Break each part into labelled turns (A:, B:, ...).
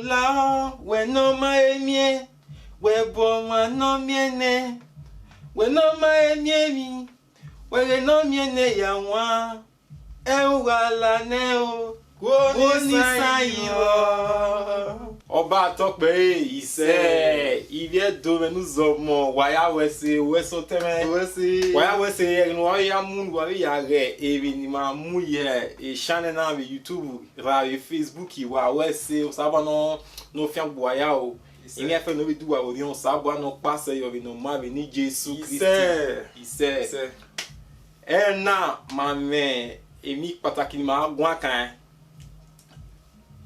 A: la we no ma emie we bo ma no miene we no ma emie mi we no miene ya nwa ewala ne o wo ni sayo Oba tokpe ise ivie do menu zomo waya wese weso teme waya wese no ya mun wa ya re ebi ni ma mu ye e channel na be YouTube ra be Facebook wa wese o saba no fian boya o imi afa no be du wa ori on saba no pase yo be no ma be ni Jesus Christ ise na ma me emi pataki ni ma gwan kan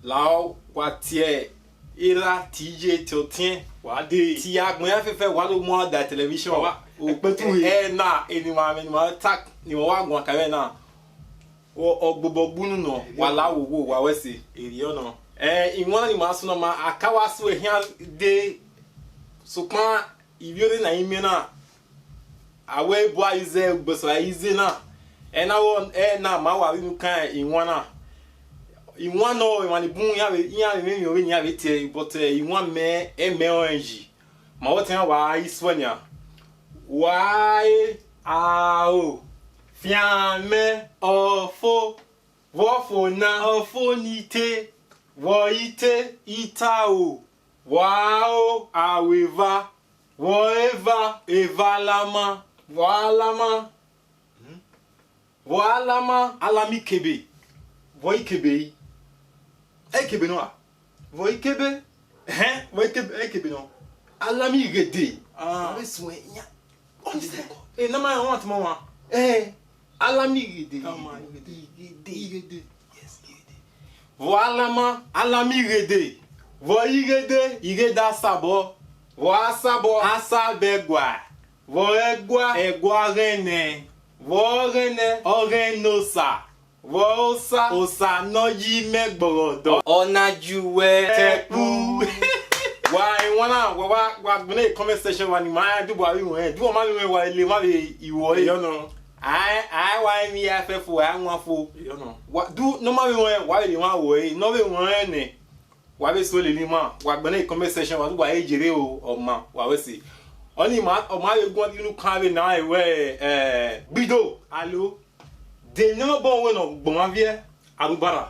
A: lao kwatie ira TJ Totien wade ti agbon afefe wa lo mo da television wa opetu na eni ma tak ni mo wa gun akawe na ogbogbonu no wala wowo wa wese eri ona inwon ni ma so no ma akawa so ehia de sokma ibiore na ime na awe bo aize gboso aize na na won na ma wa ri nu kan inwon na Iwan no iwan bun ya me mi ori nya be tie but iwan me orange ma wo tin wa iswania why ao fiame ofo wo na ofo nite wo ite itao wao aweva wo evalama walama alami kebe wo ikebe Ekebe no a Voikebe ekebe no alami gede we swen nya na ma want mo wa alami gede gede yes gede voalama alami gede voigede igeda sabo voasabo asabegwa voegwa rene vorene orenosa Osa no yi megborodo onajuwe tepu why wa gbene comment section wa ni ma du bo ari won du o ma mi wa ile ma be iwo yo no I wa mi afefu anwa fo yo no wa du no ma be won wa ile ma wo e no be won ne wa be so le ni ma wa gbene comment section wa du wa ejere o ma wa we si oni ma o ma be gun inu kan be na e we bido allo de no bon we no gbonavie arubara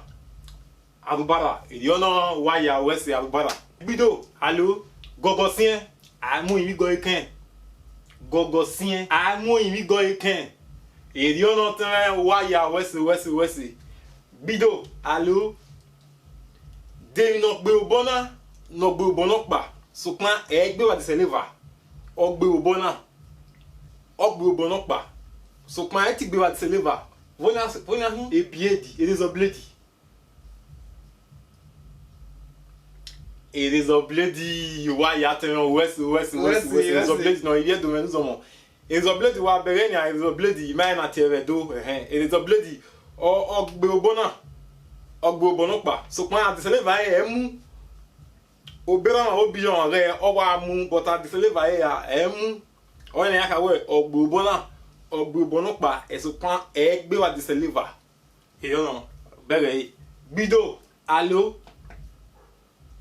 A: iliono waya wese arubara bido allo gogosien amu imi go eken gogosien amu imi go eken iliono tan waya wese bido allo de no gbe obona pa sokpan egbe wa de seleva ogbe obona pa sokpan e ti gbe wa de seleva Vonia hu ebiedi erezobledi wa ya ten west erezobledi no iye do menu zomo erezobledi wa bere ni erezobledi mai na teve do erezobledi ogbe obona pa so pan adeseleva emu obera na obiyon re owa mu but adeseleva emu oni aka we ogbe obona pa esopan egbe wa diseliver eyo no bere bido allo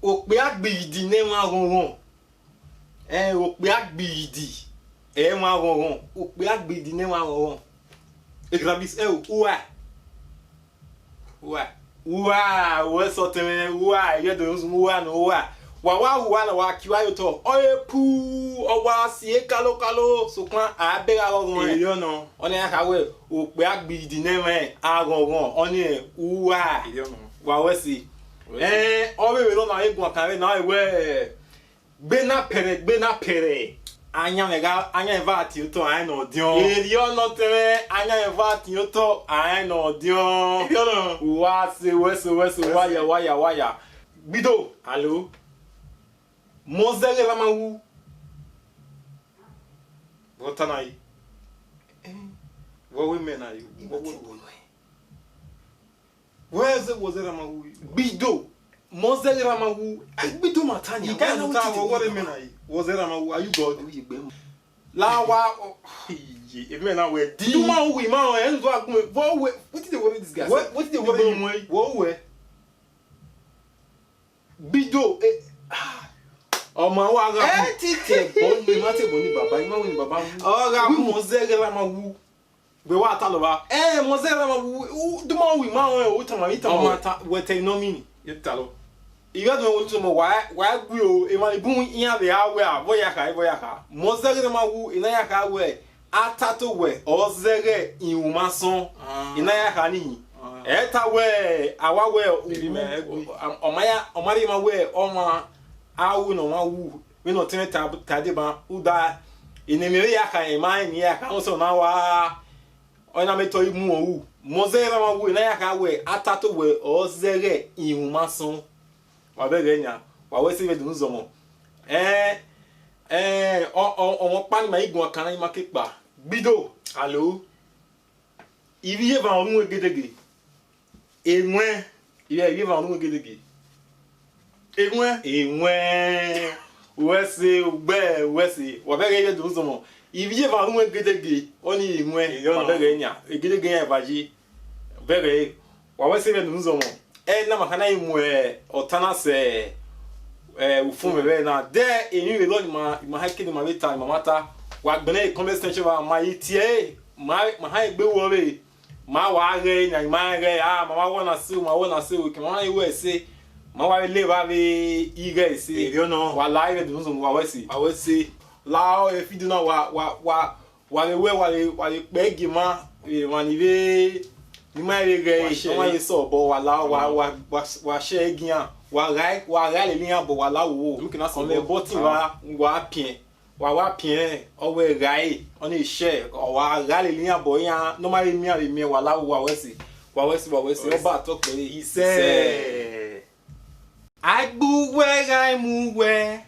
A: ope agbidi ne wa ronron ope agbidi wa ronron ope agbidi ne wa ronron egrabis we so teme ye do nzumu no wa na wa kiwa yo to pu owa si kalo sokwan abera ronron eyo no oni aka we ope agbidi ne me aronron oni eyo no wa we si owe no na egun kan na we gbe na pere anya eva ti to ai no dion eyo no tere anya eva ti to ai no dion eyo no wa se waya bido allo Mozele Ramawu Rotanai what women are you? Where is it Mozele Ramawu? Bido Mozele Ramawu Bido Matanya. You can't know what women are you? Mozele Ramawu, are you God? Lawa if men are where do man we man what did they worry this guy? What did they worry? What Bido ọmọ wa ga
B: ti te bon mi ma te bon ni baba ima we ni baba
A: o ga mo zege la ma wu be wa ta lo ba mo zege la ma wu do ma wi ma o ta ma ita ma ta we te no mi ni ta lo iga do wo to mo wa gwi o e ma bu iya be a we a boya ka mo zege la ma wu ina ya ka we atato we o zege iwuma son ina ya ka ni eta we awa we o ma ri ma we o ma awu no ma wu we no tin ta de ba uda inemere ya ka ima ni ya ka so na wa ona meto imu owu mo zere ma wu na ya ka we atato we o zere iwuma son wa be ge nya wa we se be dun zo mo o pa ni ma igun kan na ma ke pa Bido allo ibi ye va onu egedege enwe ibi va onu egedege enwe wese ugbe wese wa be ge dun zo mo ibi ye va onu egedege oni enwe wa be ge nya egedege ya baji be ge wa we se be dun zo mo na makana imu otana se ufun bebe na de enu we lo ni ma hakini ma beta ma mata wa gbene conversation ba ma yitie ma ha egbe wo re ma wa re na ma re ma wona se o ke ma iwe se ma wa le ba be ige se you know wa live do so wa we se la o e fi do na wa le pe gi ma wa ni be ni ma re ge se wa ye so bo wa la wa she gian wa ra le lian bo wa la wo mi kina so le boti wa pien wa pien o we rai oni she o wa ra le lian bo yan no ma mi wa la wo wa we si o ba to pe he say agbuwe rai mu we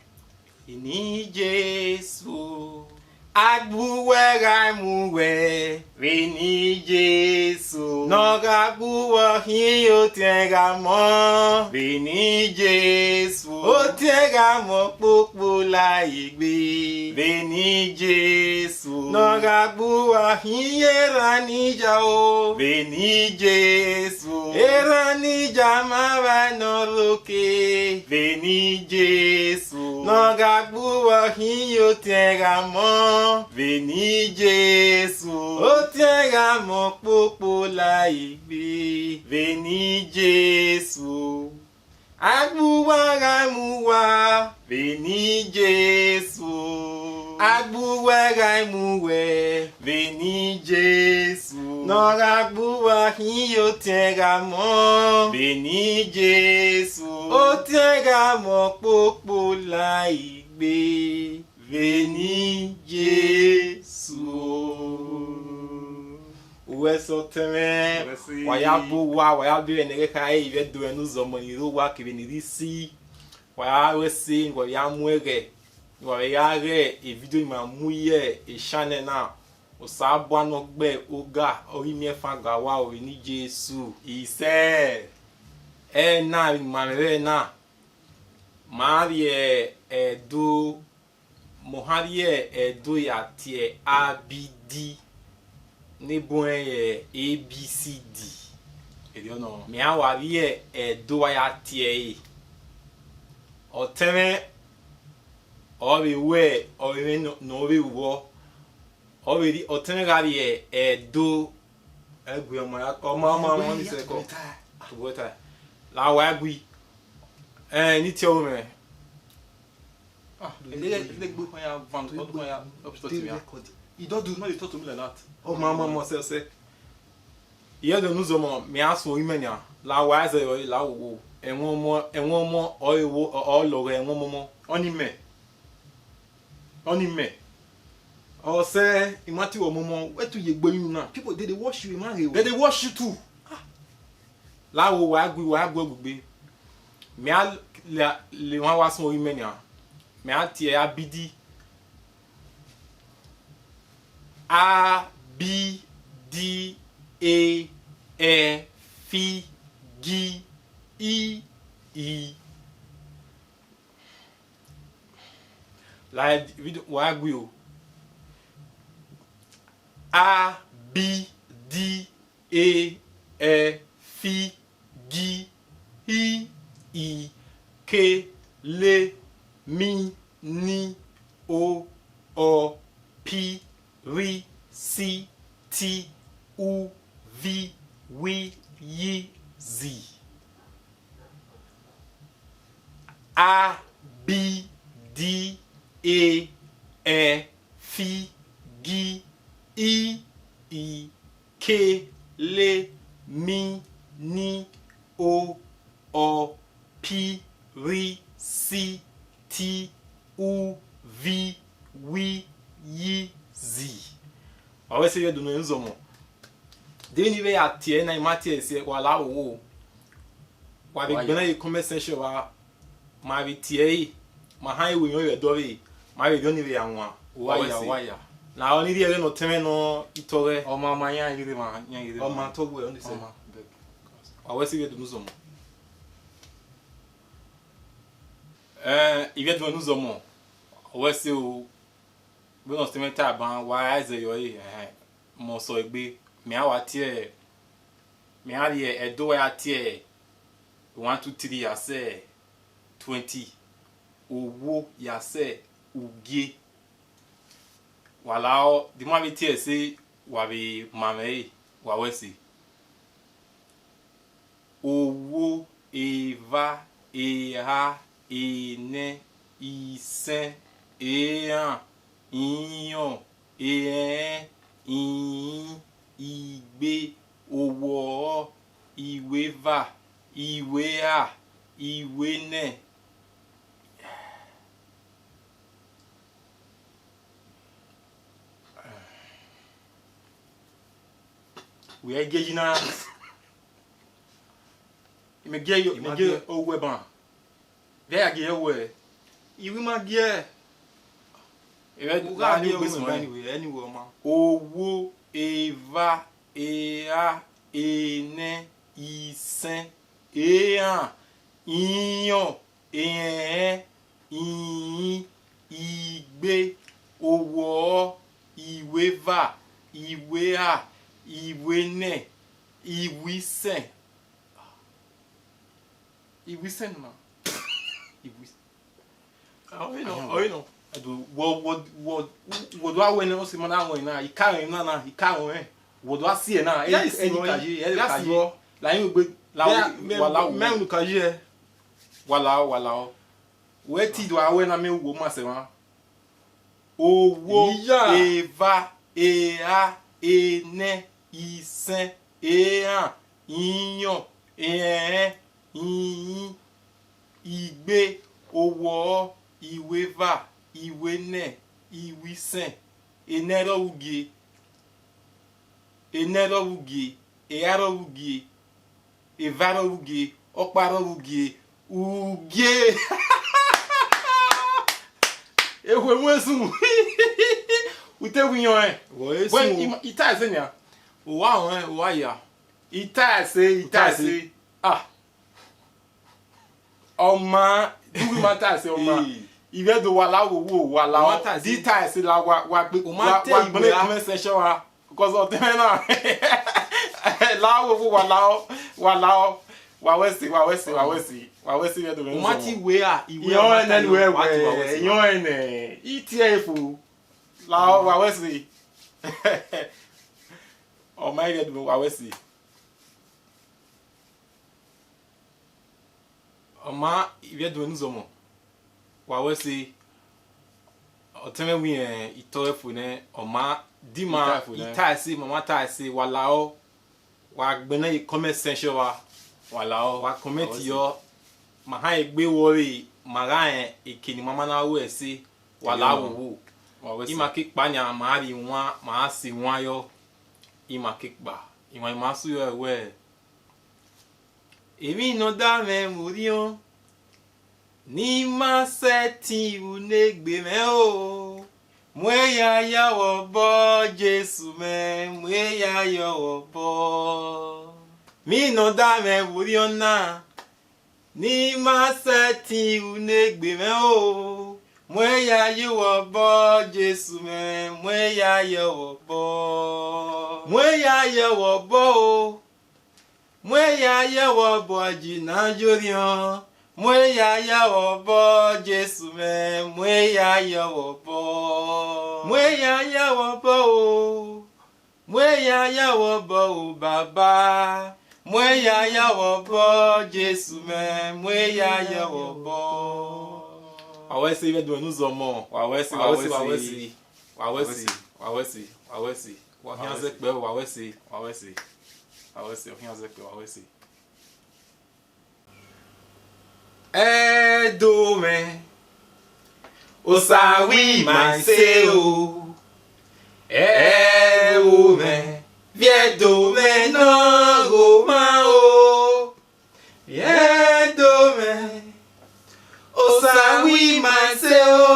A: ini Jesu agbuwe rai mu we ni Jesu no ga buwo hin o te ga mo ni Jesu o te ga mo popo la igbe ni Jesu no ga buwo hin era ni ja o ni Jesu era ni ja ma ba no loke ni Jesu no ga buwo hin o te ga mo ni Jesu o te ga mo popo la igbe ni Jesu agbuwa mu wa ni Jesu agbuwa mu we ni Jesu no agbuwa hin o te ga mo ni Jesu o te ga mo popo la igbe ni Jesu weso teme wa ya bi ne ka e be do enu zo mo ni ro wa ke ni risi wa ya we se ngo ya mu ege wa ya re e video ma mu ye e channel na o sa bo anu gbe oga ori mi fa gba wa o ni Jesu ise na ma me na marie do moharie do ya tie abd ni bon ABCD no me awari do ya tie o teme o we no we wo o we o teme gari do egbe o ni se ko to bota la wa gbi ni tie o me
B: le gbo ko ya van ko ya obstacle ya you don't do not you talk to me like that.
A: Oh mama say iya de nuzo mo me aso imenya la wa ze yo la wo enwon mo o ewo o lo re enwon mo oni me o say imati wo mo wetu ye gboyun na
B: People they wash you man
A: they wash you too la wo wa gbugbe me a le wan wa so imenya me a tie abidi A B D A F G E la video wa gbe o A B D A F G E K, L, M, N, O, P, R, C, T, U, V, W, Y, Z. A, B, D, E, F, G, I, K, L, M, N, O, P, R, C, T, U, V, W, Y, Z. Awe se do no enzomo. De ni we atie na imati ese wala wo. Wa be gbena e conversation wa ma bi tie ma han we yon ye do we ma be do ni we anwa. Waya. Na oni di ere no teme no itore.
B: O ma yan yire ma
A: O ma to we oni se. Awe se do no zomo. Il vient de nous au monde. Ouais, c'est où. Bon, on se met à ban. Ouais, c'est yoye. Mon so egbe. Mais à watie. Mais à lié. Et do à tie. 1, 2, 3 ya se 20. Owo ya se ugie. Voilà. Dis-moi vite c'est wabi mame. Ouais, c'est. Owo eva era ene isen eyan iyan igbe owo iweva iwea iwene we are getting na me get owe ban there get owe iwi ma get anyway ma owo eva ea ene isen eyan iyan igbe owo iweva iwea iwene iwisen ma you know what do I win no se mana won na ikarin na what do I see na any kaji la yin gbe la me nu kaji wala we ti do awe na me wo ma se wa owo eva ea ene isen eyan iyan igbe owo iweva iwene iwisen enero ugie earo ugie evaro ugie okparo ugie ewe mwesun ute wiyan when ita se nya wa ya ita se ọma dugu mata se ọma ibe do wala di ta se la wa pe wa gbele comment section wa because of them na la wo wala wa wesi be do
B: mati we a
A: iwe na we yon ne itiefu la wa wesi o mai be do wa wesi Oma il do nous omo wa we se oteme wi ito efu ne oma dima ita se mama ta se wala o wa gbena e comment section wala o wa comment yo ma ha egbe wori mara ekeni mama na wo ese wala wo ima kikpa nya ma ri won ma si won yo ima kikpa ima ma su yo we Èmi no da me murion ni ma seti unegbe me o mwe ya wo bo Jesu me mwe ya wo bo mi no da me murion na ni ma seti unegbe me o mwe ya wo bo Jesu me mwe ya wo bo mwe ya wo bo Mwe ya ye wo boji na jorion Mwe ya wobo Jesu me mwe ya wobo. Mwe ya wobo. Mwe ya wobo baba. Mwe ya wobo Jesu me mwe ya wobo. Awese ibe do nuzo mo. Awese. Wahianze pe awese. Wahianze pe awese. Edome Osawi Maiseo Edome Viedome no Romao Viedome Osawi Maiseo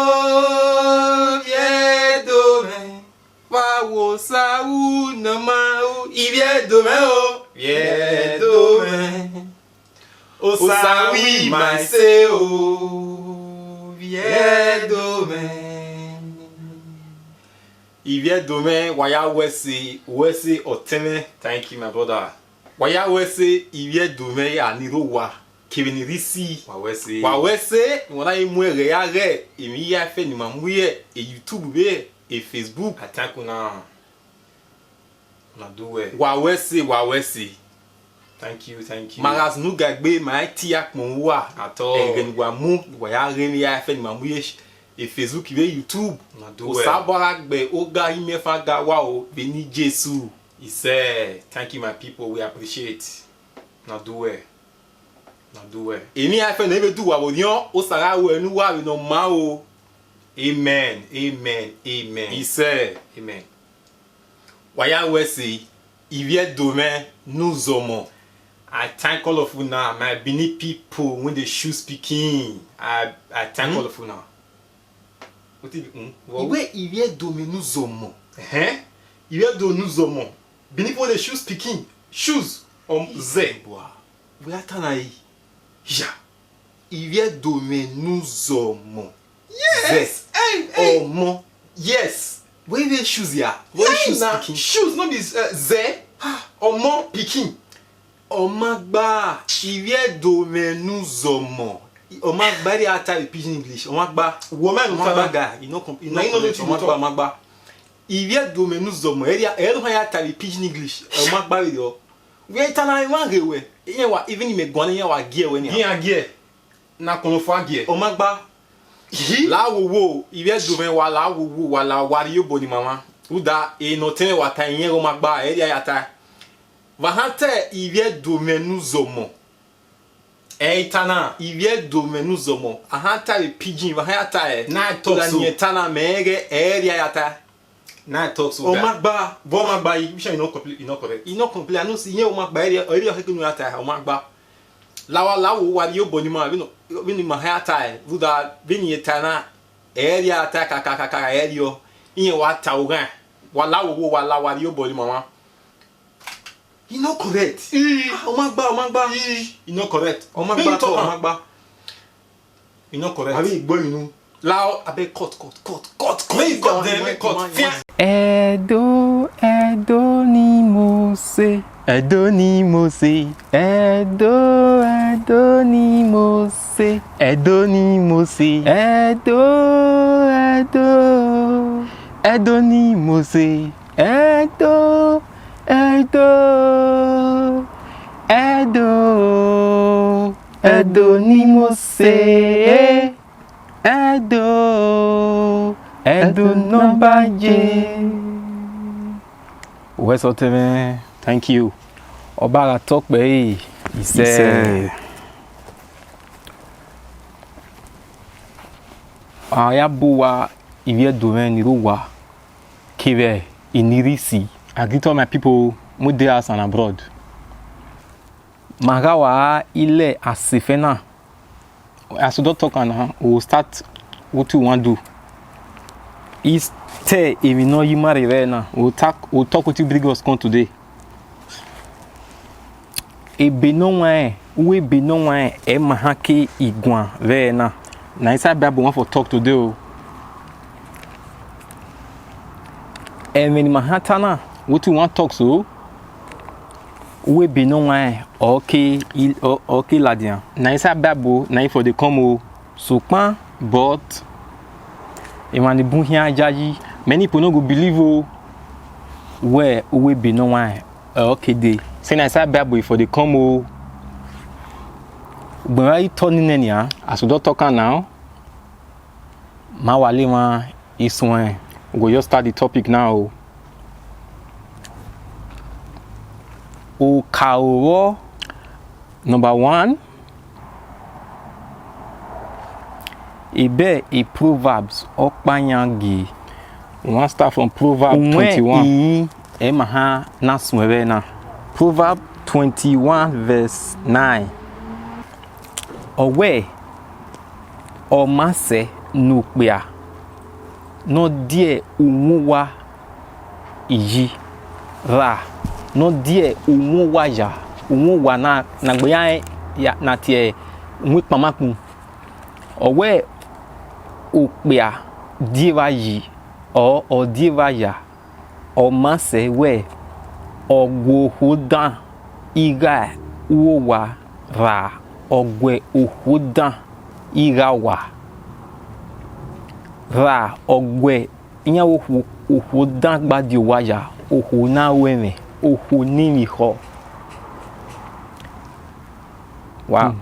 A: Viedome Wawo Sawu Namao Viedome o Viedome Osawi Maiseo Viedome Viedome Waya Wesi Oteme. Thank you my brother. Waya Wesi Viedome ya nirowa Kevenirisi Wawese Wana imwe reare Emi ya fe ni mamuye YouTube be Facebook atakuna na duwe Wawese. Thank you. Maras nu gagbe ma tiak mon wa ato engenwa mu wa ya reni ya fe ni mamuye Facebook be YouTube na do we sabora gbe oga imefa ga wa o be ni Jesu. He said, thank you my people, we appreciate. Na do we emi ya fe na be du wa wonion o sara wo enu wa we no ma o. Amen. He said, amen. Wa ya we say Viedome nous aimons. I thank all of you now, my Benin people, when they should speaking. I thank all of you now. What is it? Viedome nous aimons. Viedome nous aimons. Benin people, they should speaking. Shoes. Z. Vous attendez. Ja. Viedome nous aimons. Yes. Hey. Yes. Where the shoes here? Where shoes speaking? Shoes, not this Z. Omo picking. Omagba. Viedome nous aimons. Omagba they are type pidgin English. Omagba. Woman Omagba. You know Omagba. Viedome nous aimons. Eri ha type pidgin English. Omagba yo. We tana wan rewe. Even me gwana yen wa gear we ni. Gear. Na kono fo gear. Omagba. La wo Viedome wa la wo wa la wari yo boni mama. Uda e no tene wa ta yen Omagba eri ayata. Vahante Viedome nous aimons. Eitana Viedome nous aimons. Ahanta le pidgin vahata e. Na talk so. Tana mege eri ayata. Na talk so. Omagba, Omagba you no complete, correct. No complete. I no see yen Omagba eri hekunu ata Omagba. La wo wari yo boni mama we no mahata e. Uda beni etana eri ata kaka eri yo. Yen wa ta ogan. Wala wo wala wari yo boni mama. You not correct. Omagba. You not correct. Omagba. You not correct. Abi igbo inu. Lao abe cut. Please cut them. Cut. Edo ni Mose. Edo ni Mose. Edo ni Mose. Edo ni Mose. Edo ni Mose. Edo ni Mose. Edo no baje. Where's Oteme? Thank you. Obara talk be. He said. Ayabuwa Viedome ni ruwa. Keve inirisi. I greet all my people, Mudeas and abroad. Magawa ile asifena. As we don't talk and we'll start what you want to do. Is te if you know you marry right now. We'll talk what you bring us con today. E benonwa we benonwa e mahake igwan right now. Na inside Bible want for talk today. E many mahatana. What you want to talk so?
C: we be no one okay ladian na isa bible na for the come so pan but e man bu hia jaji many people no go believe where we be no one okay dey say na isa bible for the come but I turning enia as we don talk now ma wale ma is one we go just start the topic now. O kaoro number 1 ebe e proverbs okpanyangi. We want start from Proverbs 21 e maha na swere na Proverbs 21 verse 9 owe o mase nukpia no die umuwa iji ra no die umuwa ya umuwa na gbeya ya na tie nwi pamakun owe okpia diva yi o diva ya o mase we ogwo hodan iga uwa ra ogwe ohodan iga wa ra ogwe inya ohodan gbadi wa ya oho na weme oho ni mi ho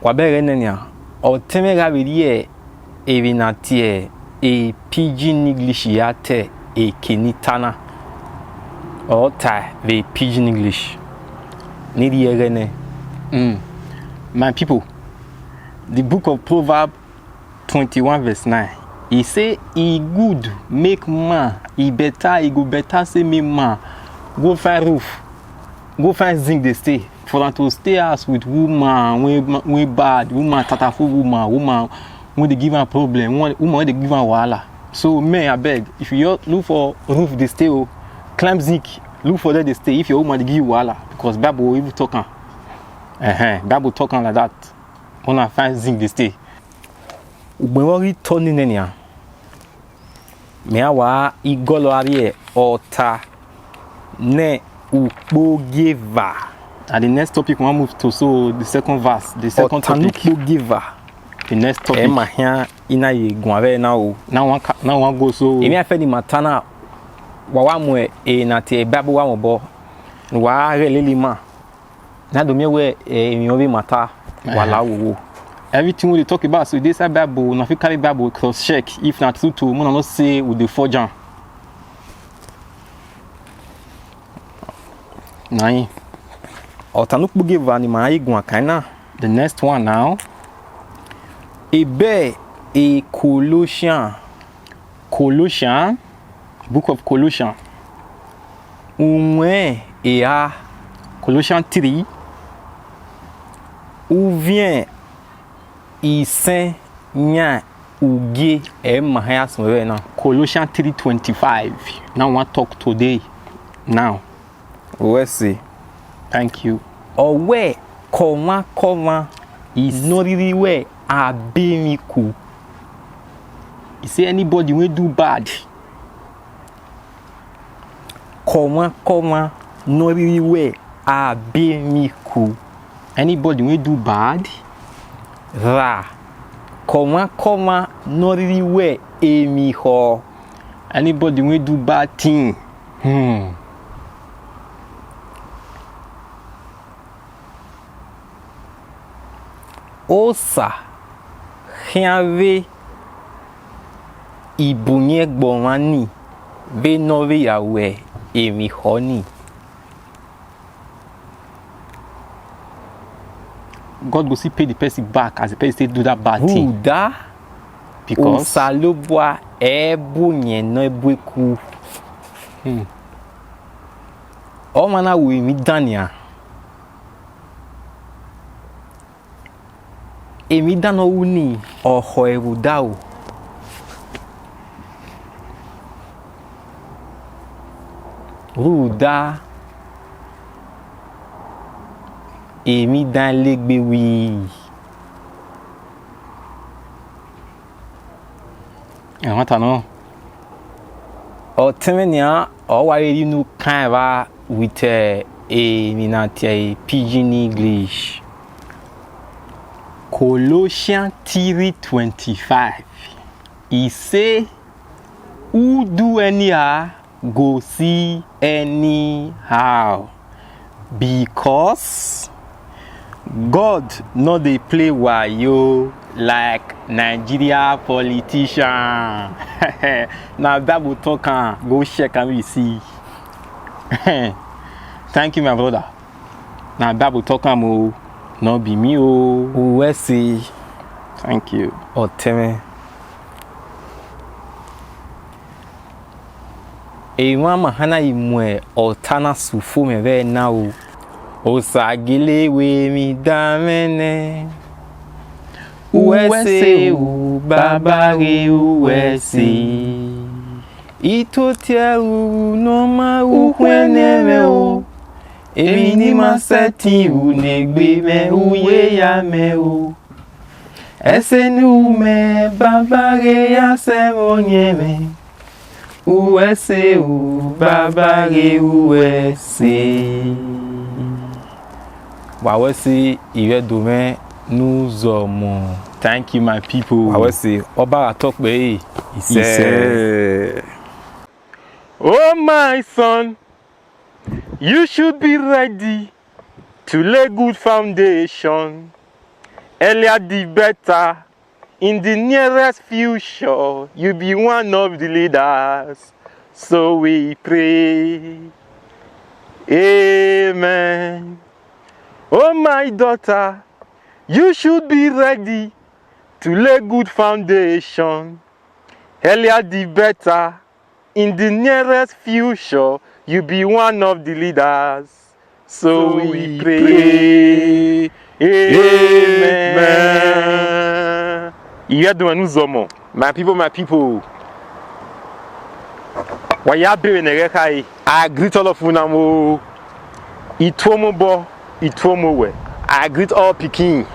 C: wa bere nenia o teme ga beri e na tie e pidgin English ya te e kenitana o ta the pidgin English ni di ere my people, the book of Proverbs 21 verse 9 he say he good make man he go better say me man go find roof go find zinc they stay for them to stay house with woman we bad woman tataful woman when they give am problem woman they give am wahala. So men I beg if you look for roof they stay climb zinc look for them they stay if your woman they give you wahala because Bible will even talk Bible talking like that when I find zinc they stay we turning enia me awa igolo ari ota ne ukpogeva. And the next topic we want move to so the second verse the second topic ukpogeva. The next topic e ma hia ina ye gwanwe na o na wan go so emi afa ni matana wa mo na te Bible wa mo bo wa releli ma na do me we emi obi mata wala wo everything we talk about so this Bible na fit carry Bible cross check if na true to mo no say with the forger nai otanukbu give ani ma igun akaina. The next one now ebe e Colossians book of Colossians unwe e a Colossians 3 où vient ici nya ugie e mahaya smere na Colossians 3:25. Now I want to talk today now.
B: We see.
C: Thank you. Owe koma is no really way abemiku. You say anybody will do bad. Koma no really way abemiku. Anybody will do bad. Ra. Koma no really way emiho. Anybody will do bad thing. Osa hiave ibunye gbomani be nove yawe emi honi. God go see pay the person back as the person do that bad thing. Huda because osalobwa ebunye no ebueku. O mana we mi dania. Emi dano uni oho erudao. Ruda emi dan legbe wi. I want to know. O temenia o wa eri nu kan ba with minatia Pidgin English. Colossians 3:25. He say, who do anyhow, go see anyhow. Because God no dey play wayo like Nigeria politician. Now Bible talk am, go check and we see. Thank you, my brother. Now Bible talk am o, no be me o. We see. Thank you. Oteme. Ewa mahana imwe otana sufu meve na o. Osagile we mi damene. Uwese u babare uwese. Itotia u noma u kweneme o. Emi ni maseti u negbe me uye ya me o. Ese nu me babare ya se onyeme. Uwese u babare uwese. Wawese iwe dome nous sommes. Thank you, my people. Wawese oba talk be. He said, oh my son, you should be ready to lay good foundation. Earlier the better. In the nearest future, you'll be one of the leaders. So we pray. Amen. Oh my daughter, you should be ready to lay good foundation. Earlier the better. In the nearest future, you'll be one of the leaders. So we pray. Amen. My people. Why you be in a I greet all of you now. Itomo we. I greet all Peking.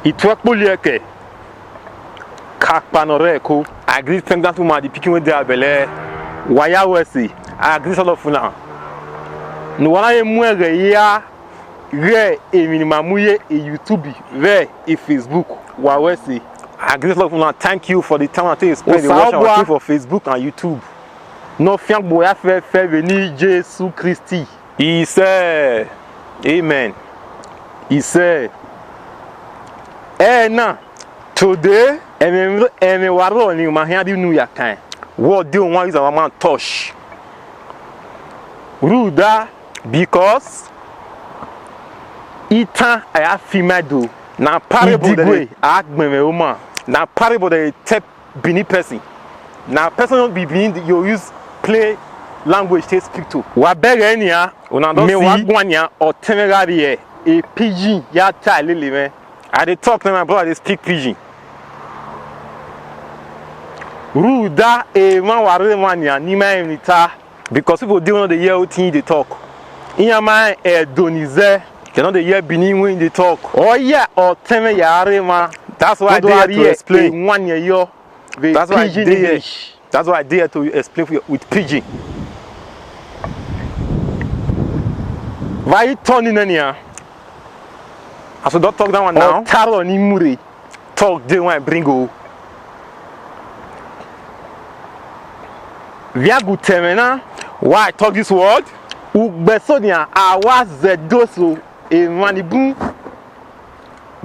C: Itwakpolieke. Kakpanoreko. I greet pregnant woman the Peking with their belly. Why you say? I greet all of you now. No one I mwere ya. Re e minimamuye e YouTube, re e Facebook. Wawese. I greet all of you now. Thank you for the time that you spend watching for Facebook and YouTube. No fiang boya fe veni Jesu Christi. He said, Amen. He said, na today eme waro ni mahia di nu yakan. What do one is our man touch? Ruda because Ita I have female na parable de agmeme woman na parable de tep bini person na person not be bini you use play language to speak to wa beg enia una don see me wa gwanya or temerarie a pidgin ya ta lele me I dey talk to my brother they speak pidgin ruda e man ware man ya ni ma nita because people dey no dey hear wetin dey talk inyama e donize you know the year benin when they talk. Oh yeah, or teme yare ma. That's why I dare to explain. 1 year yo. That's why I dare. That's why I dare to explain with Pidgin. Why turning in here? I should not talk that one now. Taro ni muri. Talk the one bring go. Via good teme na. Why I talk this word? Ubesonia awa zedoso.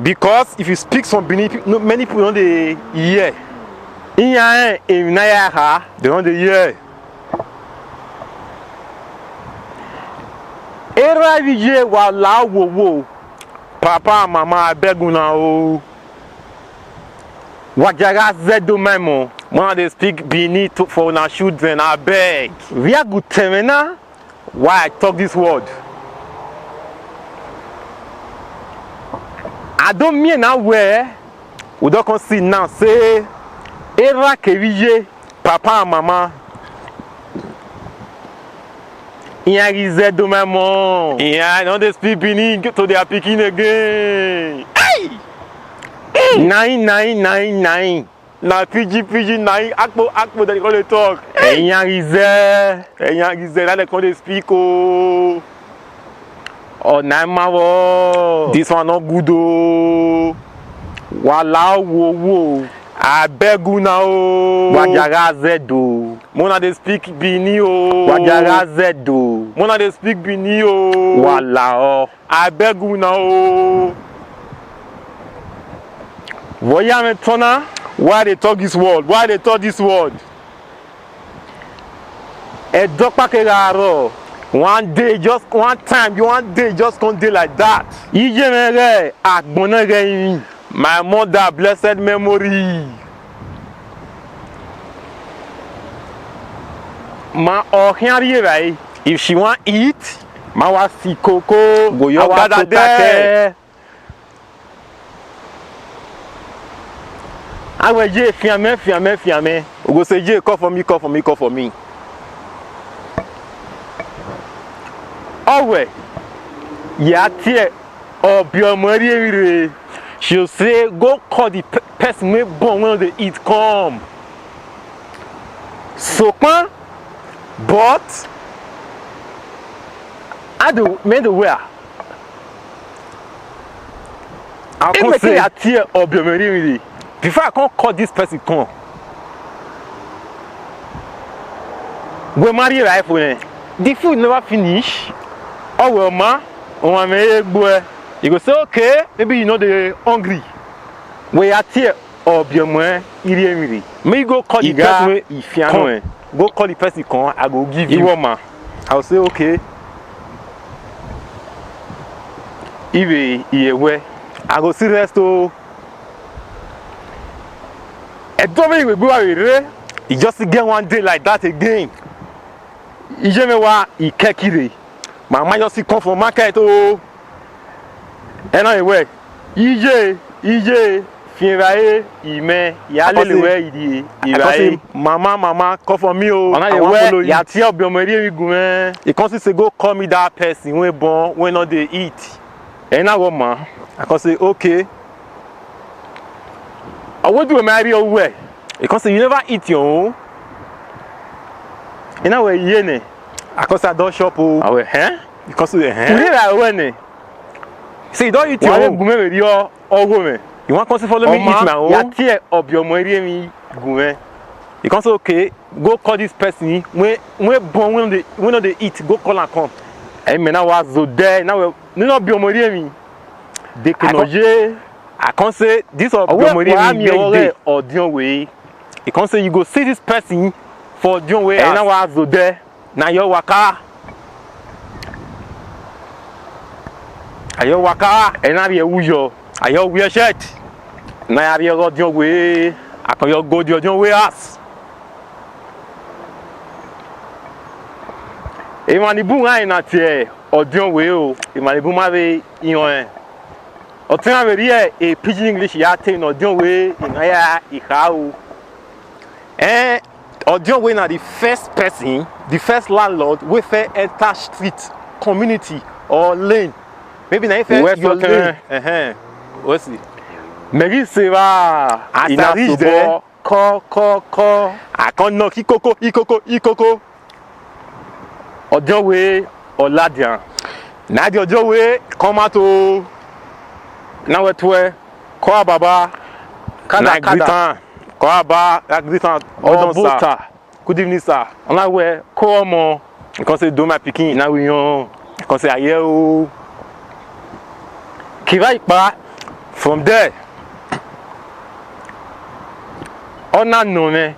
C: Because if you speak some Benin, many people don't hear. They don't hear. Era vije wa la wo papa mama beguna o. Wajaga zedo memo. When they speak Benin for na children, I beg. We are good temena. Why I talk this word? I don't mean now where we don't see now say era kevije papa and mama iya gize do memo iya no dey speak Benin to their pikin again hey 9999 na pg 9 akpo they call talk iya gize na dey come dey speak oh Oh, Naimavo.
D: This one not good oh.
C: Wala wo.
D: I beg you now.
C: Wajara zedo.
D: Mona they speak Bini oh.
C: Wajara zedo.
D: Mona they speak Bini oh.
C: Wala oh.
D: I beg you now.
C: Voya me tona.
D: Why they talk this word? Why they talk this word?
C: E dokpa ke raro.
D: One day, just one time, one day, just one day like that.
C: Ije mere agbona re.
D: My mother, blessed memory.
C: Ma ohiari right.
D: If she want eat,
C: Ma wa si koko.
D: go your
C: Awa
D: gather
C: to
D: there.
C: Awe je fiame.
D: We go say, Jay, call for me.
C: Owe. Ya tie obiomori emire.
D: She'll say, go call the person wey born when they eat come.
C: Sokpan.
D: But
C: I do made the where.
D: I
C: If
D: can't
C: we
D: say
C: ya tie obiomori emire.
D: before I can't call this person come.
C: We marry right for ne. The food never finish. Oh well ma. On me egbo. You go say okay, maybe you know the hungry. We are here obiomori emire.
D: May you go call the
C: Iga
D: person wey
C: ifiano
D: come.
C: e.
D: Go call the person come. I go give you.
C: Iwoma.
D: I'll say okay.
C: Iwe iyewe.
D: I go see rest oh.
C: Edomi iwe gbo awere.
D: You just get one day like that again.
C: Ije me wa ikekire.
D: Mama just come from market oh.
C: Ena iwe. Ije finrae ime yalelewe idi
D: I
C: irae.
D: say, Mama, call for me oh.
C: Ona
D: I wan follow
C: iwe
D: you.
C: ya ti obiomori emigume.
D: You can't say go call me that person wey born when not they eat.
C: Ena wo ma.
D: I can say okay.
C: Awodu me ari owe.
D: You can say you never eat your own.
C: Ena we yene.
D: I can say I don't shop oh.
C: Awe he?
D: You can say
C: Uri
D: eh.
C: ra we ne.
D: Say you don't eat your
C: Wa
D: own.
C: gume we ri owo me.
D: You want to follow me eat my
C: Oma ya
D: own.
C: ti obiomori emigume.
D: You can say okay. Go call this person when born when they eat. Go call and come.
C: E me na wa zo de na we ni no obiomori emi. De kenoje.
D: I can't say this or
C: Obiomori
D: wa
C: emi
D: mi
C: ore
D: day.
C: odion we.
D: You can't say you go see this person for John way.
C: E na wa zo de.
D: Na your waka.
C: Ayo waka e na ri ewuyo.
D: Ayo wear shirt.
C: Na ya ri odion we.
D: Akon your go the John way ass.
C: E ma ni bu ngai na tie odion we o. E ma ni bu ma be iyan e. O tin a be ri e pidgin English ya te no odion we ina ya iha o.
D: Odion way na the first person, the first landlord wey fit enter street, community or lane. Maybe na if
C: Where
D: your
C: for
D: lane. What's it?
C: Meri se va.
D: As
C: Ina
D: I reach
C: so
D: there,
C: bo. Ko.
D: I can't knock ikoko.
C: Odion we Oladian.
D: Na the Odion way come out to
C: Na we twe. Ko baba.
D: na greetan. Koaba, greetan.
C: Oh,
D: Odon sir.
C: buta.
D: Good evening sir.
C: Ona we ko omo.
D: You can say do my pikin.
C: Na we yon.
D: You can say aye o.
C: Kiva ipa.
D: From there,
C: Ona no me.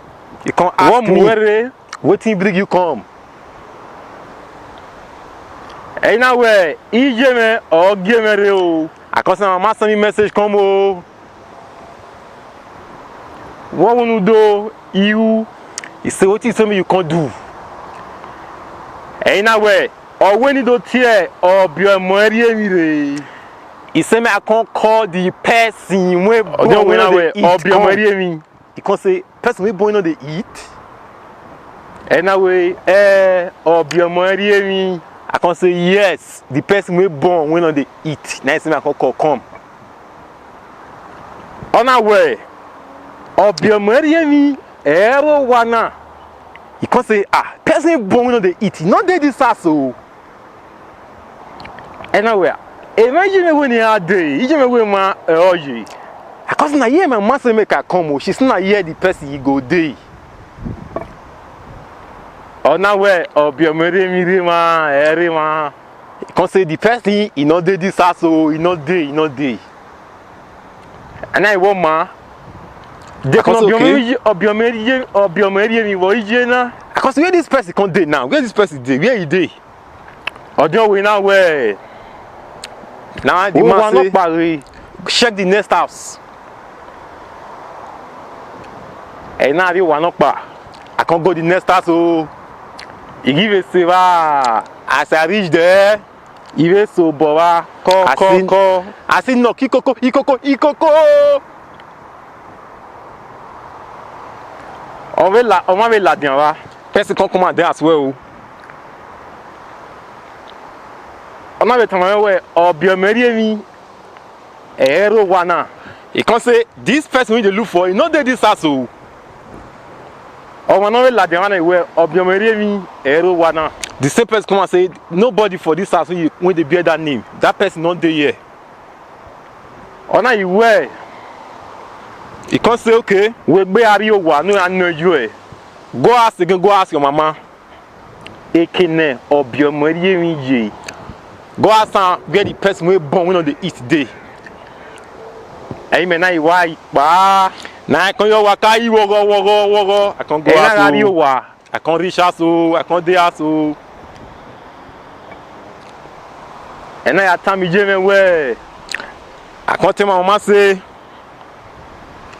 D: you can
C: What
D: ask me
C: muere?
D: wetin bring you come.
C: E na we ije me o ge me re o.
D: I can say mama send me message come o.
C: Wo wonu do iu.
D: He say wetin tell me you can't do.
C: E na we o we ni do tie obiomori emire.
D: He say me I can't call the person wey born
C: Odion we
D: when
C: na we
D: they eat come.
C: obiomori emi.
D: He can say person wey born when they eat.
C: E na we obiomori emi.
D: I can say yes, the person wey born when they eat. Now he say me I can't call come.
C: Ona we obiomori emi ero wana.
D: He can say person born when they eat. Not dey this house o. Anywhere. Imagine when you are day, you just when my you. Because na here my mama make her come, she's not here the person you go day. Oh now where be me ma, eri ma. Because say the person he not day this so he not day. And I want ma. They can be na. Because where this person can day now? Where this person day? Where he day? Or don't we now where? Now the man say check the next house. And now the one up. I can't go the next house so he give a silver. As I reach there, he will so bowa call. I see no ikoko. On va la bien va. Personne qu'on commande as well. On avait tellement ouais bien mi ero wana. Et quand c'est this person we dey look for, you know they this house o. On va la bien wana ouais bien mi ero wana. The same person come and say nobody for this house when they bear that name. That person not there here. On a you where he can say okay, we be ario wa no I know you. Go ask again, go ask your mama. Ekene obiomori mi je. Go ask her where the person we born when on the east day. Amen. Na why ba na kan yo waka yi wogo. I can go ask. I can reach out so I can dey out so. And I time me je where I can tell my mama say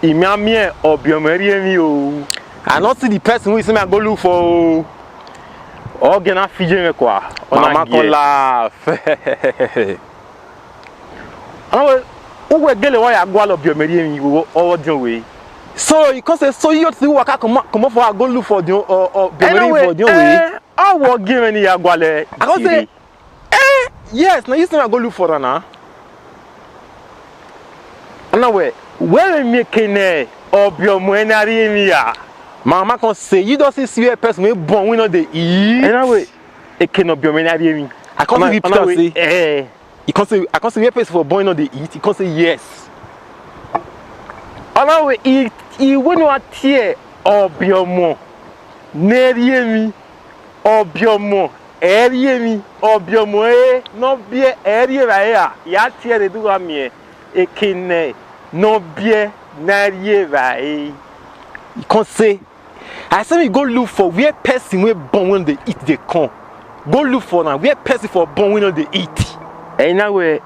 D: Imiamie obiomori mi o. I not see the person who is me I go look for. Oh, gonna fije me kwa. Mama can laugh. Who gele why agwa lo biomeri mi wo all the way. So you can say so you to waka come for I go look for the biomeri for the way. I will give any agwale. I can say yes, now you say I go look for her now. Now where me kene obiomori mi ya. Mama can say you don't see a person we born we know the eat. Anyway, it cannot be me. I can't say people say you can't say I can't say a person for born on the eat. You can't say yes. Anyway, he will not tear obiomo. Neriemi obiomo. Eriemi obiomo no be area. Ya tear the do me. E kene no be narieva. You can't say I say we go look for where person we born when they eat they come. Go look for now where person for born when they eat. And now we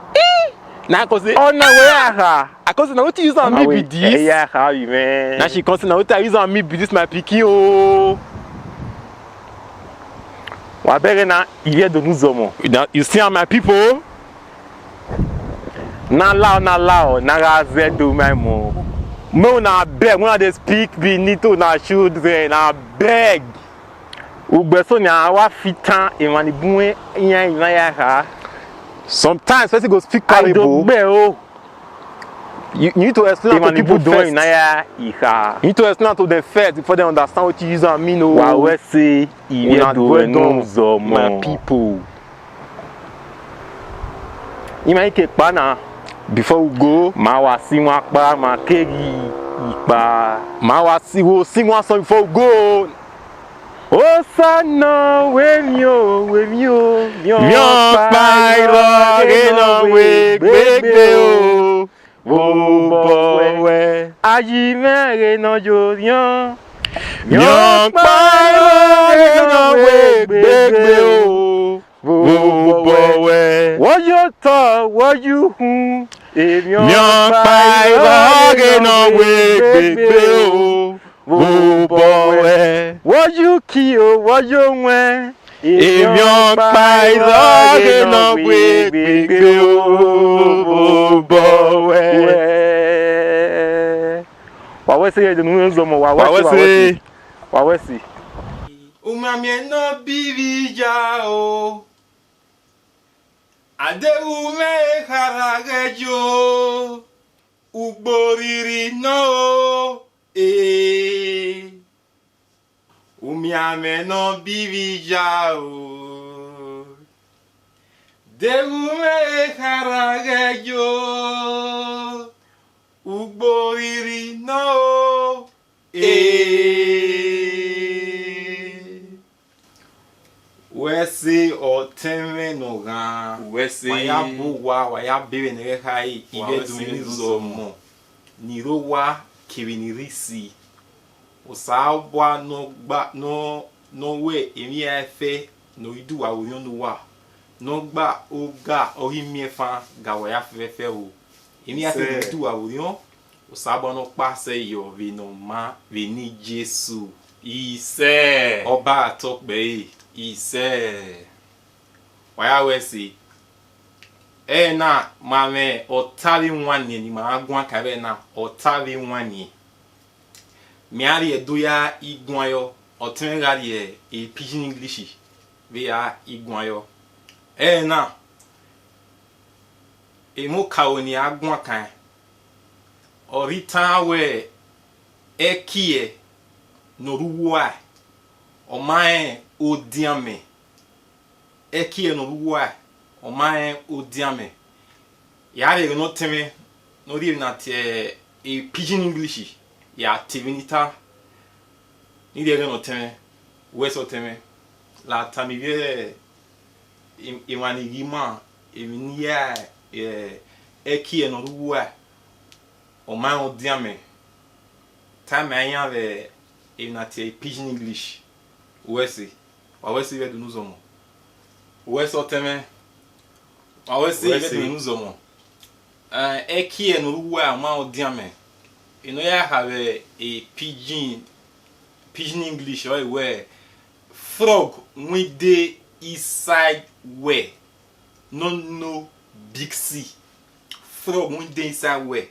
D: now cause say oh now where I cause now what you use on me be this. Yeah, how you man. Now she cause now what I use on me be this my pikin oh. Wa bere na here de nous hommes. You see my people? Na lao na raze do my mo. No, na beg. When they speak, we need to na children. Na beg. Ugbeso ni awa fitan emani buwe iyan ya ha. Sometimes person go speak parable. You need to explain to people doing na ya. You need to explain to them first before they understand what you use and mean. Wa we say you doing no my people. Imani ke pa na. Before we go, ma wa si wa pa ma kegi ipa. Ma wa si wo sing one song before we go. Oh sana we mio pa iro ge no we gbegbe o. Wo bo we aji mere no jo yan. Mio pa iro ge no we gbegbe o. Wo bo we what you talk what you Mion pa iroge no we gbegbe o wo bowe what you kill what you wen mion pa iroge no we gbegbe o wo bowe wa we se de nu zo mo wa we se
A: o ma mi no bibi ja o Adeu me haragejo Ugboriri no Umiame no bivija o Devume harageyo ugboriri no wesi oteme no ga
B: Wesi.
A: waya buwa waya bebe ne kai ibe dumini zomo nirowa kirinirisi usabwa no gba no we emi efe no idu wa wori no wa no gba oga ohimiefa ga waya fefe o emi efe no idu wa wori usabwa no pase yo vi no ma vi ni Jesu
B: Ise.
A: ọba atọkpe ise waya wesi na mame otavi nwanne ni ma agwa kabe na otavi nwanne miari edoya igwayo otengali e pidgin english via igwayo na emo kaoni agwa kan orita we ekie noruwa omae odiame ekie noruwa omae odiame yare no teme no ri na te e pidgin english ya tivinita ni de no teme weso teme la tamivie imani gima eminia ekie noruwa omae odiame time ayave inati pidgin english wesi we do nuzomo wesi oteme wesi we do nuzomo ekie no ruwa ma odiame ino ya have a pidgin english or where frog with the inside where no big C frog with the inside where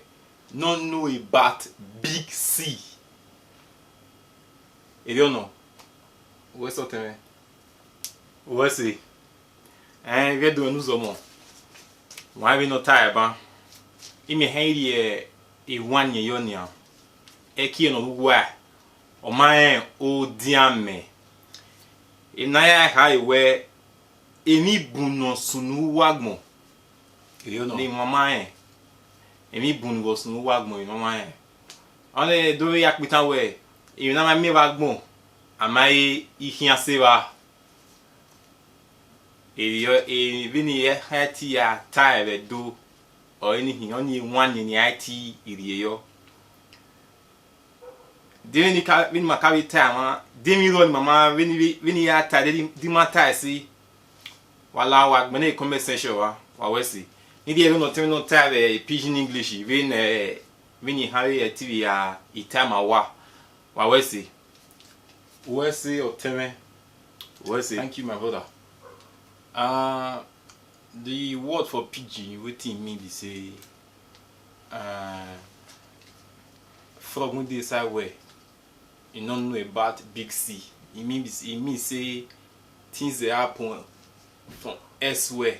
A: no know about big C. You don't know. What's up, man? What's it? And we're doing news more. Why we not tired, man? In me handy a 1 year yonia. Eki no wa. O my old diame. In Naya highway. Emi buno sunu wagmo. You know. Ni mama emi bun go sunu wagmo ni mama ane do yak bitan we e na ma mi wagmo amai ihia sewa e vini ye hati ya tire do o anything only one ni IT iriye yo de ni ka vini makawi time de mi ro ni mama vini ya tire di mata si wala wagmo na conversation wa wesi ni dia no temi no tire pidgin english vini hari TV ya itama wa wesi oteme wesi. Thank you my brother. The word for pidgin wetin mean be say frog wey dey inside well you no know about big C. It mean say things dey happen from elsewhere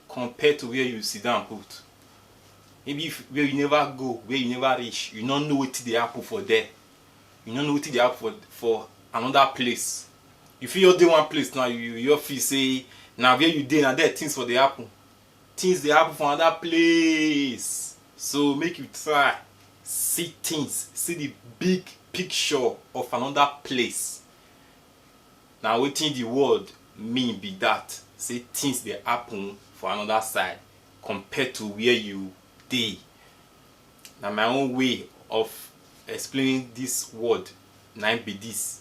A: compared to where you sit down put. Maybe where you never go, where you never reach, you don't know what they happen for there. You don't know what they happen for another place. If you're doing one place now, you feel say now where you dey now there things for the happen. Things they happen for another place. So make you try see things, see the big picture of another place. Now wetin the word mean be that say things they happen for another side compared to where you dey. Now my own way of explaining this word na be this.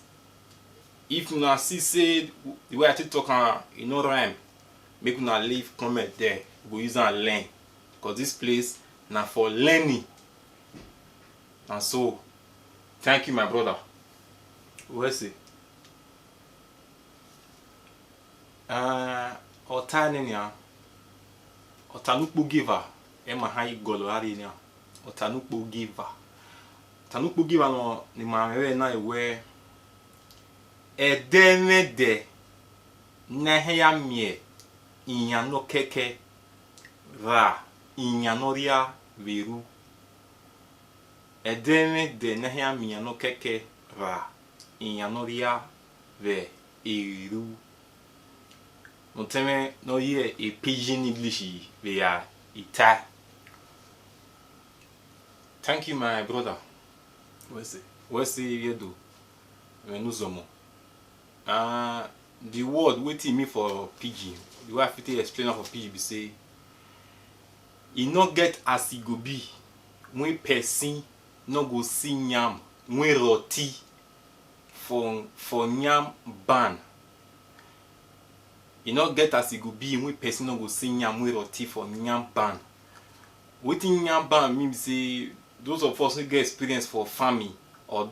A: If una see say the way I take talk am e no rhyme, make una leave comment there, we go use am learn, because this place na for learning. And so thank you my brother. Well say ota nenia otanukpo giver ema ha igolo ari ni otanukpo giver no ni ma we na ewe edemede na he ya mie inyano keke ra inyanoria veru edemede na he ya mie no keke ra inyanoria ve eru no teme no hear a pidgin English we are ita. Thank you, my brother. What's the you do? Menuzomo. The word waiting me for pidgin. The way I fit explain for pidgin be say e no get as e go be when person no go see yam when roti for yam ban. E no get as e go be when person no go see yam when roti for yam ban. Wetin yam ban mean be say those of us who get experience for farming or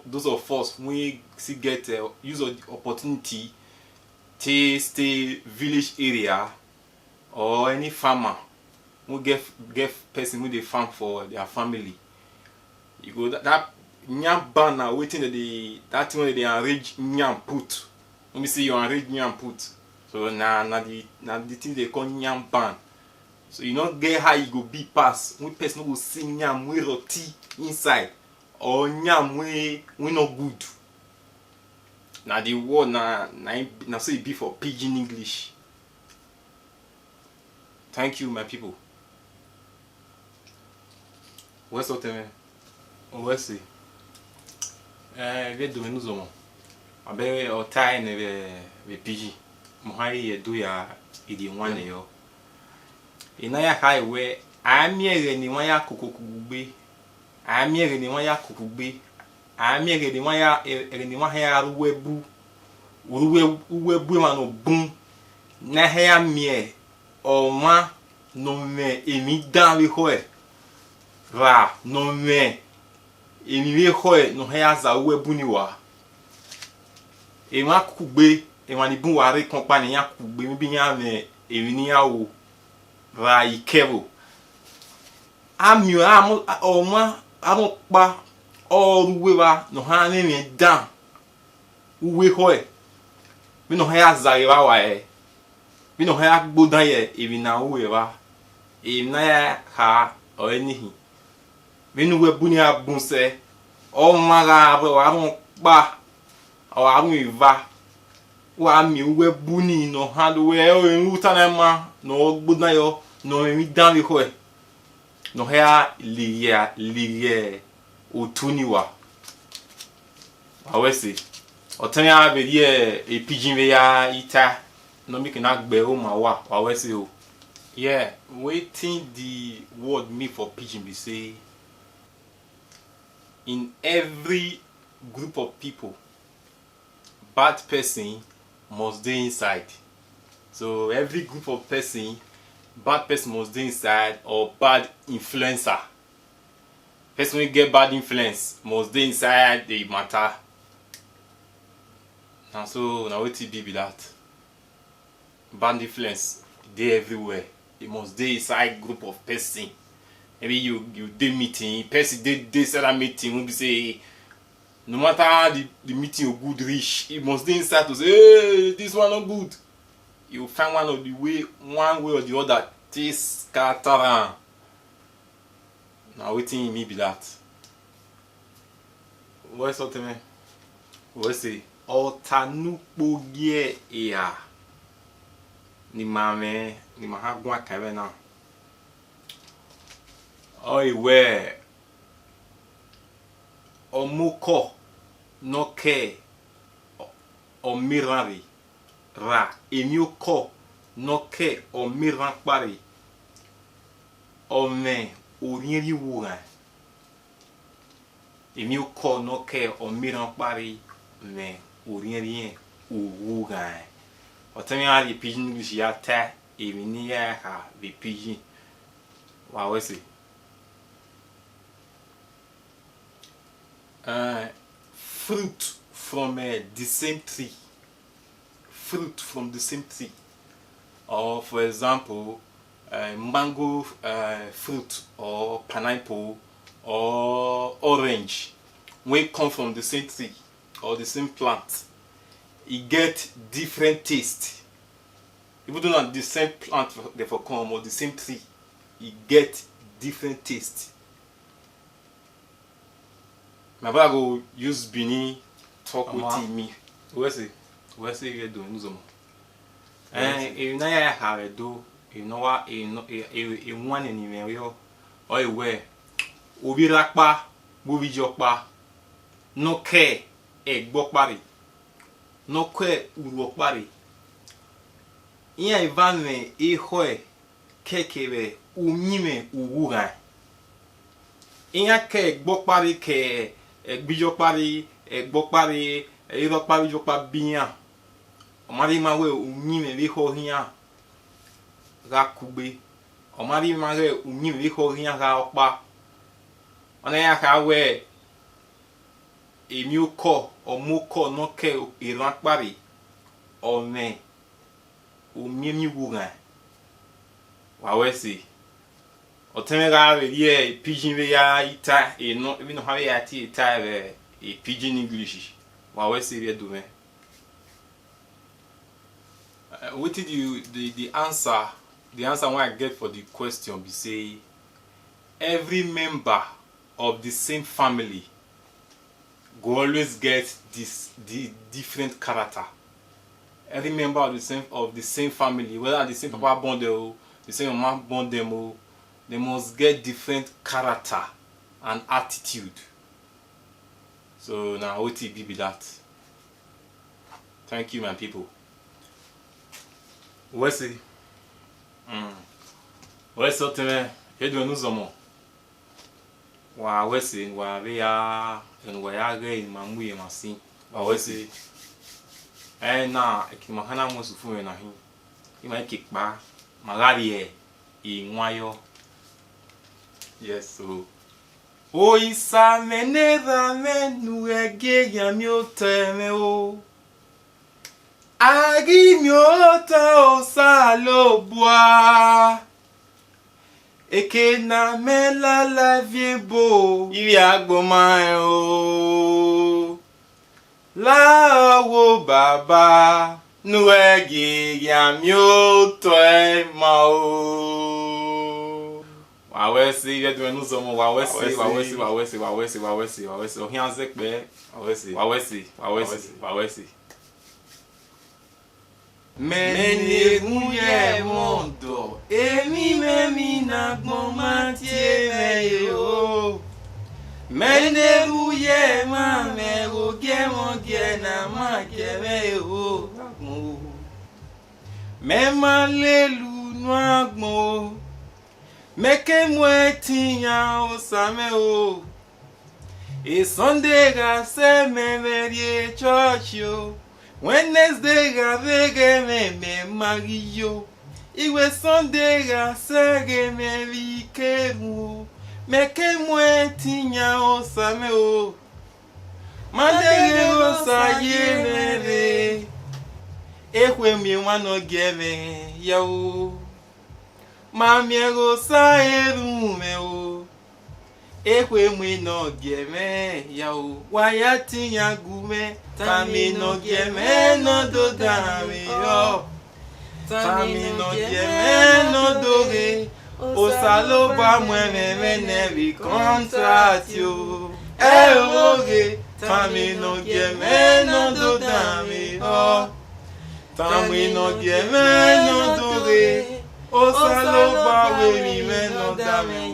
A: those of us who still get use of the opportunity to stay village area or any farmer who get person who they farm for their family. You go that yam ban now waiting that thing when they arrange yam put. Let me see you arrange yam put. So now the thing they call yam ban. So you not get how you go be pass when person go see yam with roti inside or yam we not good. Now the word now so it be for pidgin English. Thank you, my people. What's up, man? What's it? Vedi dove nous sommes. Vabbè, ho time ve pidgin. Mohai do ya idi one yo. Inaya kai we amiere ni wan ya kokokugbe. Amiere ni wan ya kokugbe. Amiere ni wan ya ni wan ya ruwebu. Uwebu ma no bum. Na ha mie o ma no me emi dan we hoe. Ra no me emi we hoe no ha za uwebu ni wa. E ma kokugbe e wan ni bun wa re kan pa ni ya kokugbe mi bi ya me emi ni ya wo. Ra ikebo amio oma amokpa oruwewa no ha ni dan uwe hoe mi no ha zarewa wa mi no ha gbodan ye ebi na uwewa e na ya ha o enihi mi nu webu ni abunse o mara abo amokpa o amuiva wa mi webu ni no ha do we o enruta na ma no gbodan yo no mi dan we hoe no ha liye otuniwa awese otanya be die e pidgin we ya ita no mi kana gbe o ma wa awese o. Yeah, waiting the word me for pidgin be say in every group of people bad person must be inside. So every group of person, bad person must be inside or bad influencer. Person will get bad influence must be inside the matter. And so now what it be that? Bad influence they everywhere. It must be inside group of person. Maybe you day meeting, person they set a meeting when we say no matter how the meeting you good reach, it must be inside to say, hey, this one not good. You find one way or the other, this scatter. Now waiting me be that. What's up, man? What's say? Otanupogie ea. Ni mame, ni mahagwa kavena. Oi we. Omoko no ke omirari ra emioko no ke omiran pari ome orieri wura emioko no ke omiran pari me orieri wura otemi ali pidgin English ya ta emi ya ha be pidgin wa wese fruit from the same tree. Fruit from the same tree. Or for example, mango fruit or pineapple or orange. When it come from the same tree or the same plant, it get different taste. Even though not the same plant therefore come or the same tree, it get different taste. My brother go use Bini talk with me. Where's it? Where's it you doing?
B: e na ya have do e no wa e no e one ni me yo o e we obi rapa bo bi jopa no ke e gbo pari no ke uru pari iya ivanme e hoe kekebe unyime uwura iya ke gbo pari ke gbijo pari gbo pari iro pari jopa biyan omari ma we unyime bi ho hian ga kugbe omari ma we unyime bi ho hian ga opa ona ya ka we emi oko omoko no ke iran pari ome unyimi wuga wa we si otemega we ye pidgin we ya ita e no even how ya ti ita e pidgin English wa we si we do me what did you the answer when I get for the question be say every member of the same family go always get the different character. Every member of the same family, whether the same papa born them or the same mama born them, or they must get different character and attitude. So now what it be that? Thank you, my people. Wesley. Wesley, tell me, you know some more. Wa Wesley, wa we are and we are going mamu ye masi. Wa Wesley. Na ekimahana musufu na hin. Ima ekikpa magari e nwayo. Yes, so. O isa meneva menu ege yami oteme o. Agi mi ota o salobwa. Eke na mela la viebo. Ibi agboma o. La wo baba nu ege yami otema o. Wa we si ye do nu zomo wa we si o hian ze pe wa we si Meni muye mondo emi memi na gbon ma ti me yo Mene muye ma me o ge mo ge na ma ge me yo me ma lelu nu agbon Meke mwetinya o same o E Sunday ga se me merie church yo Wednesday ga vege me mariyo Iwe Sunday ga se ge me vikemu Meke mwetinya o same o Mandege o sa ye mere Ekwe mi wano geme ya o Mami ego sa erume o Ekwe mwi no geme ya o Waya tinya gume Tami no geme no do dami yo Tami no geme no doge O salo ba mwene mene vi contract yo oge Tami no geme no do dami yo Tami no geme no doge O saloba we mi meno dame.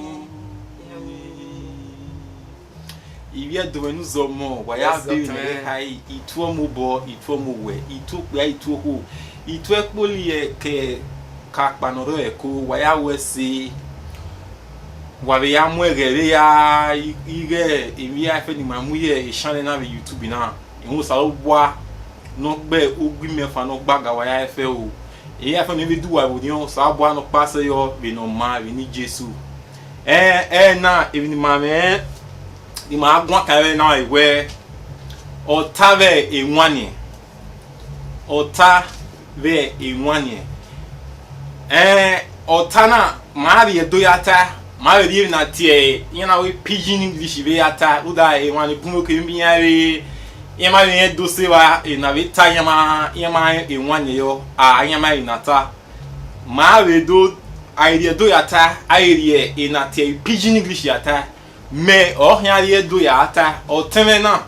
B: Ibi adowe nu zomo wa ya be ni hai itu omubo itu omuwe itu pe itu ho itu ekpoli e ke ka panoro e ko wa ya wesi wa be ya mu egere ya ige emi ya fe ni mamu ye e channel na be YouTube na ehun saloba no gbe ogwi mefa no gbaga wa ya fe o E a família do Abudinho sabe no passa yo be no ma be ni Jesu na even mame di ma agwa kare na ewe otave enwane otana ma be do yata ma be na tie yana we pidgin English be yata uda enwane bumo ke mbiare Yama ye dose wa na vita yama enwane yo yama inata ma we do idea do yata idea inate pidgin English yata me ohia ye do yata o temena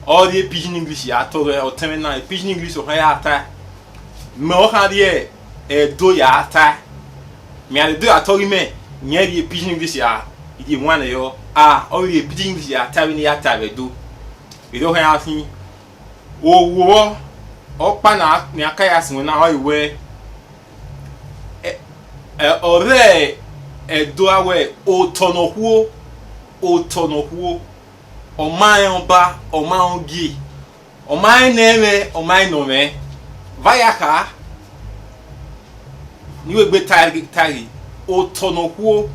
B: o de pidgin English yata o temena pidgin English o yata me o ha de do ya ata me ade do atori me nya de pidgin English ya ide mu ana yo o de pidgin English ya ata ni ya ta be do e do ha asin owo o pa na ni aka ya sin na o iwe ore do awe o tonohuo o man ba o man gi o man neme o man no me vaya ka ni we gbe tari o tonohuo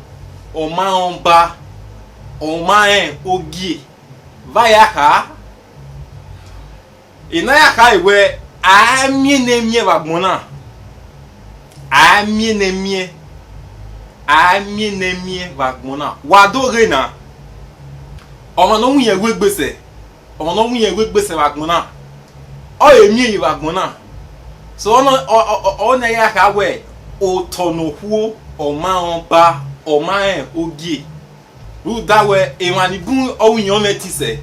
B: o man ba o man ogi vaya ka ina ya ka iwe amie na mie bagbona amie na mie vagbona wa do re na ọmọ no nwunye we gbese vagbona o emie vagbona so ọ na ya ka we o tonohuo o ma on ba o ma en ogie ru da we e mani bun o wunye o metise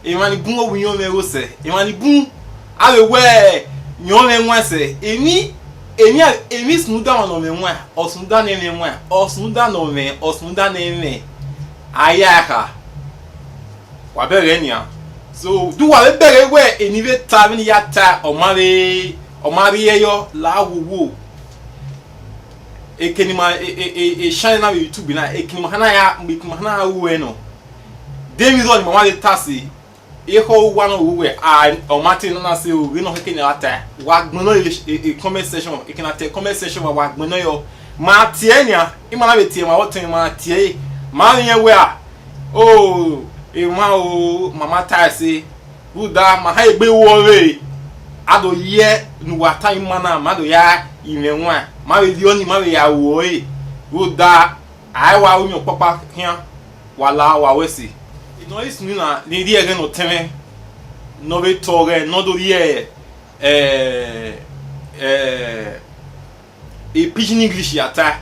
B: e mani bun o wunye o me rose e mani bun awe we nyo me nwase emi snuda no me nwa osnuda na me nwa osnuda no me osnuda na me ayaka wa bere nia so do wa bere we enive tabi ya ta o mari yeyo la wuwu ekenima shine na YouTube na ekenima hana ya mbikuma hana wuwe no demi zo ni mama de tasi eho wa no wuwe o martin na se o we no heke ni ata wa gbono e comment section e can ata comment section wa gbono yo ma tie nia e ma na be tie ma wotin ma tie ma yen we e ma o mama tasi buda ma ha egbe wo we ado ye nu wa time mana ma do ya imenwa ma we di oni ma we ya wo buda ai wa unyo papa hia wala wa wesi no is nuna ni die ge no teme no be tore no do ye e pidgin English ya ta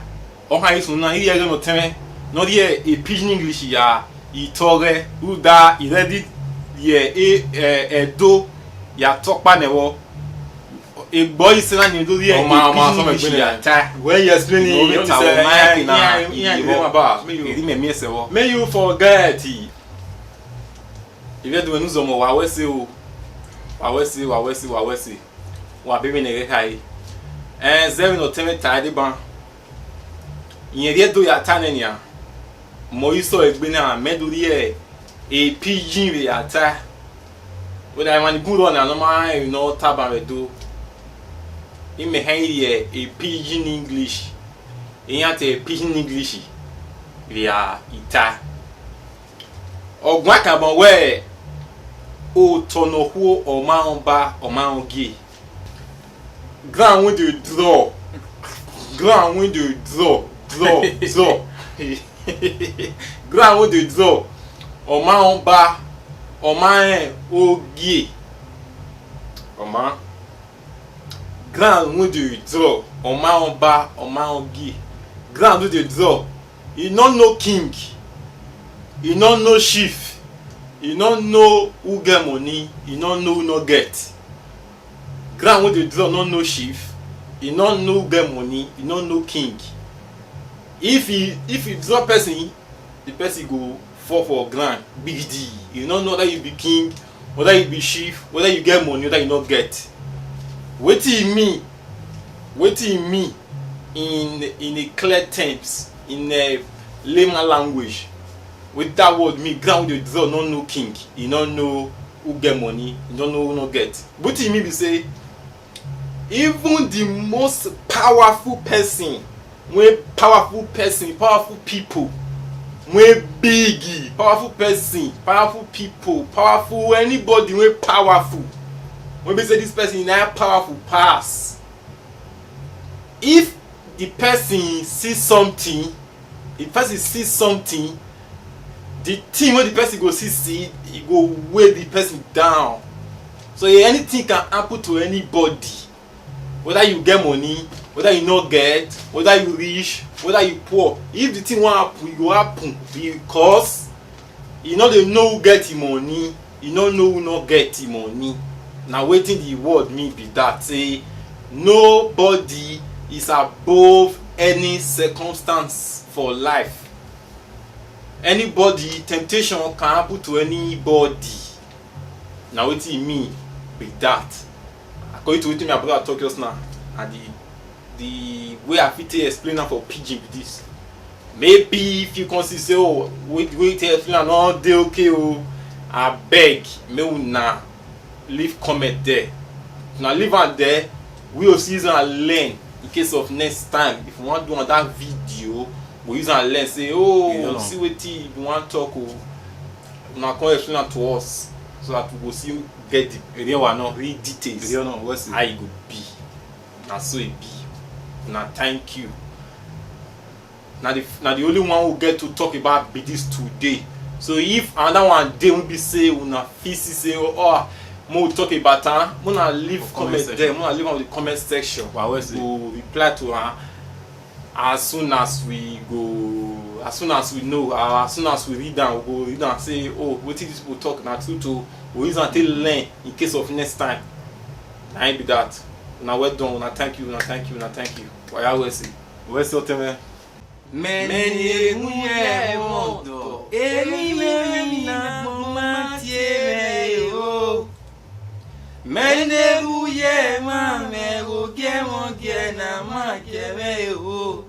B: o ha is nuna die ge no teme no die e pidgin English ya I tore uda I ready ye do ya tokpa newo e boy sena ni do ye
A: ma so me gbin
B: ya ta
A: when you explaining you say
B: may you forget if you do nuzo mo wa wese o wa wese wa bebe ne kai zero no teme tade ban yen do ya tanenia mo iso egbe na meduri e pidgin we ata when I want good on no man you know taba we do in me here a pidgin English in ate pidgin English we are ita ogwa ka bon we o tonohuo o ma on ba o ma on gi grand when you draw grand when you draw grand when you draw o ma on ba o ma en o gi o ma grand when you draw o ma on ba o ma on gi grand when you draw you don't know king you don't know chief you don't know who get money you don't know who no get grand when you draw no know chief you don't know who get money you don't know king if you draw person the person go fall for grand big D you don't know whether you be king whether you be chief whether you get money whether you not get wetin e mean in a clear terms in a layman language with that word me ground you draw no know king you don't know who get money you don't know who not get wetin e mean be say even the most powerful person when powerful people when big powerful person powerful people powerful anybody when powerful when we say this person na powerful pass if the person see something the thing when the person go see e go weigh the person down so anything can happen to anybody whether you get money whether you no get whether you rich whether you poor if the thing wan happen e go happen because you no dey know who get the money you no know who no get the money na wetin the word mean be that say Nobody is above any circumstance for life. Anybody, temptation can happen to anybody. Now what do you mean with that? According to what my brother talk just now, and the way I fit explain that for pidgin with this. Maybe if you consider say, oh, wait to explain all day, okay, oh, I beg, me una leave comment there. Now leave it there. We will see and learn in case of next time. If you want to do that video, we use and learn. Say, oh, see what you want to talk. Oh, now come explain to us so that we will see get the real details. How it go be. Now so it be. Now thank you. Now the only one who get to talk about be this today. So if another one day will be say una fisi say oh more talk about her, gonna leave comment there, gonna leave on the comment section. We'll reply to her as soon as we go, as soon as we know, as soon as we read down, we'll go read and say, oh, what did these people talk now to we use until learn in case of next time. I ain't be that. Now well done, now thank you, now thank you, now thank you. Why I will say? Where's your time?
C: Many mondo, emi na mama tie o. Mende buye ma me go ge mo ge na ma ge me o.